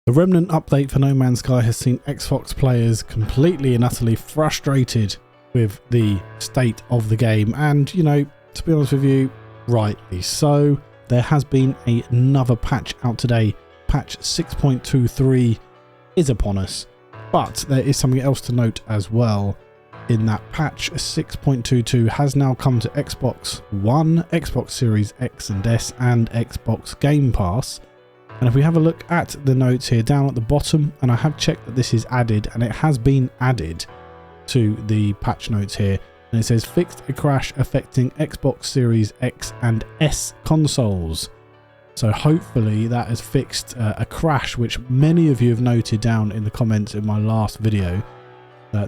The Remnant update for No Man's Sky has seen Xbox players completely and utterly frustrated with the state of the game, and you know, to be honest with you, rightly so. There has been another patch out today. Patch 6.23 is upon us, but there is something else to note as well. In that patch 6.22 has now come to Xbox One, Xbox Series X and S, and Xbox Game Pass. And if we have a look at the notes here down at the bottom, and I have checked that this is added, and it has been added to the patch notes here, and it says fixed a crash affecting Xbox Series X and S consoles. So hopefully that has fixed a crash which many of you have noted down in the comments in my last video,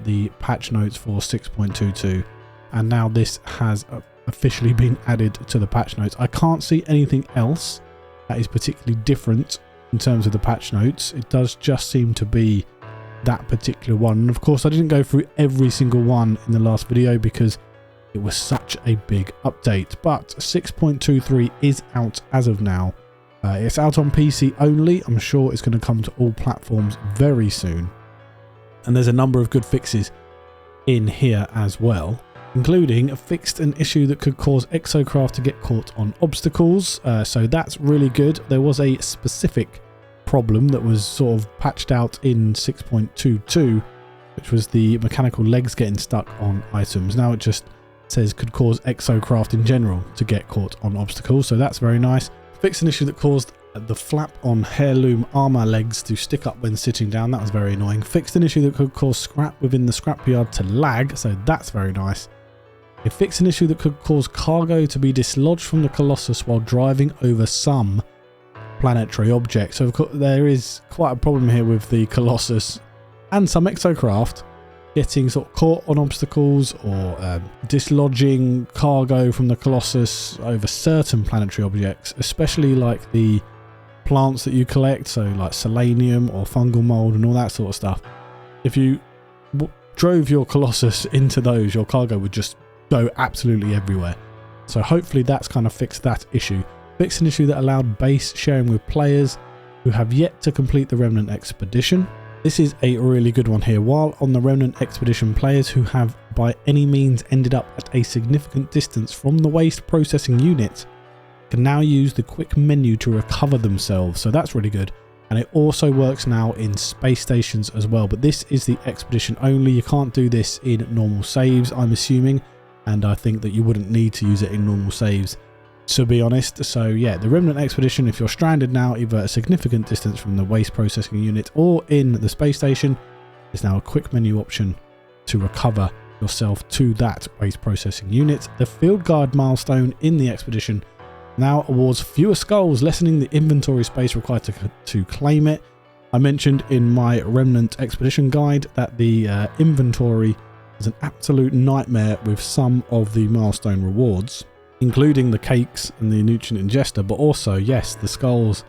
the patch notes for 6.22, and now this has officially been added to the patch notes. I can't see anything else that is particularly different in terms of the patch notes. It does just seem to be that particular one, and of course I didn't go through every single one in the last video because it was such a big update. But 6.23 is out as of now. It's out on PC only. I'm sure it's going to come to all platforms very soon, and there's a number of good fixes in here as well, including fixed an issue that could cause exocraft to get caught on obstacles. So that's really good. There was a specific problem that was sort of patched out in 6.22, which was the mechanical legs getting stuck on items. Now it just says could cause exocraft in general to get caught on obstacles, so that's very nice. Fixed an issue that caused the flap on heirloom armor legs to stick up when sitting down. That was very annoying. Fixed an issue that could cause scrap within the scrapyard to lag, so that's very nice. It fixed an issue that could cause cargo to be dislodged from the Colossus while driving over some planetary objects. So of course there is quite a problem here with the Colossus and some exocraft getting sort of caught on obstacles or dislodging cargo from the Colossus over certain planetary objects, especially like the plants that you collect, so like selenium or fungal mold and all that sort of stuff. If you drove your Colossus into those, your cargo would just go absolutely everywhere. So hopefully that's kind of fixed that issue. Fixed an issue that allowed base sharing with players who have yet to complete the Remnant expedition. This is a really good one here. While on the Remnant expedition, players who have by any means ended up at a significant distance from the waste processing unit can now use the quick menu to recover themselves. So that's really good. And it also works now in space stations as well. But this is the expedition only. You can't do this in normal saves, I'm assuming. And I think that you wouldn't need to use it in normal saves, to be honest. So yeah, the Remnant expedition, if you're stranded now either a significant distance from the waste processing unit or in the space station, is now a quick menu option to recover yourself to that waste processing unit. The field guard milestone in the expedition now awards fewer skulls, lessening the inventory space required to claim it. I mentioned in my Remnant expedition guide that the inventory is an absolute nightmare with some of the milestone rewards, including the cakes and the nutrient ingester, but also, yes, the skulls,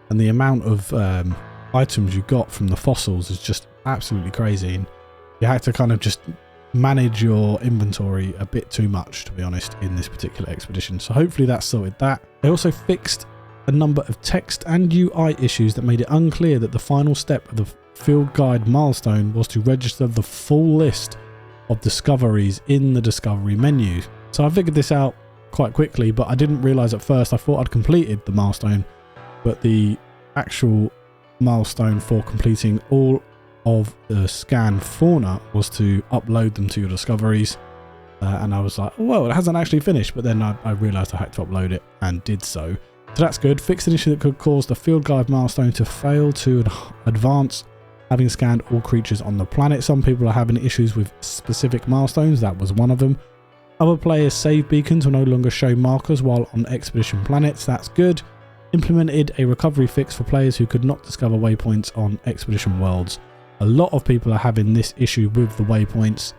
and the amount of items you got from the fossils is just absolutely crazy. And you had to kind of just manage your inventory a bit too much, to be honest, in this particular expedition. So hopefully that sorted that. They also fixed a number of text and UI issues that made it unclear that the final step of the field guide milestone was to register the full list of discoveries in the discovery menu. So I figured this out quite quickly, but I didn't realize at first. I thought I'd completed the milestone, but the actual milestone for completing all of the scan fauna was to upload them to your discoveries, and I was like, oh, well, it hasn't actually finished, but then I realized I had to upload it and did so. So that's good. Fixed an issue that could cause the field guide milestone to fail to advance having scanned all creatures on the planet. Some people are having issues with specific milestones. That was one of them. Other players' save beacons will no longer show markers while on expedition planets. That's good. Implemented a recovery fix for players who could not discover waypoints on expedition worlds. A lot of people are having this issue with the waypoints.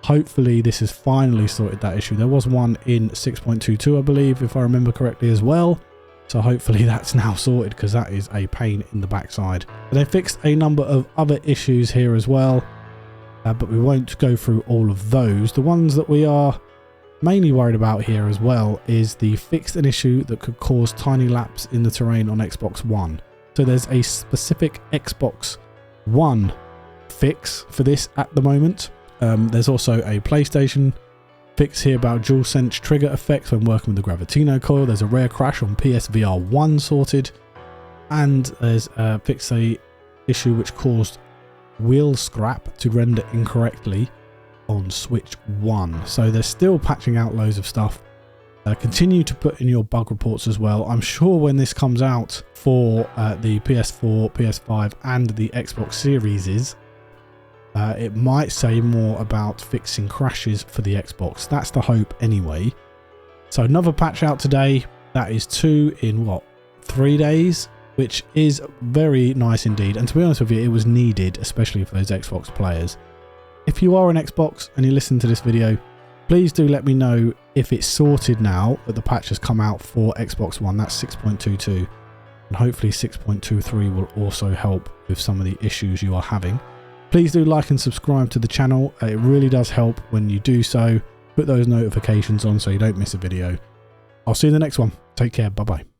Hopefully this has finally sorted that issue. There was one in 6.22, I believe, if I remember correctly as well. So hopefully that's now sorted, because that is a pain in the backside. And they fixed a number of other issues here as well, but we won't go through all of those. The ones that we are mainly worried about here as well is the fixed an issue that could cause tiny laps in the terrain on Xbox One. So there's a specific Xbox One fix for this at the moment. There's also a PlayStation fix here about DualSense trigger effects when working with the Gravitino coil. There's a rare crash on PSVR 1 sorted. And there's a fix a issue which caused wheel scrap to render incorrectly on Switch 1. So they're still patching out loads of stuff. Continue to put in your bug reports as well. I'm sure when this comes out for the PS4, PS5 and the Xbox Series, it might say more about fixing crashes for the Xbox. That's the hope anyway. So another patch out today. That is 2 in 3 days, which is very nice indeed. And to be honest with you, it was needed, especially for those Xbox players. If you are an Xbox and you listen to this video, please do let me know if it's sorted now that the patch has come out for Xbox One. That's 6.22, and hopefully 6.23 will also help with some of the issues you are having. Please do like and subscribe to the channel. It really does help when you do so. Put those notifications on so you don't miss a video. I'll see you in the next one. Take care. Bye bye.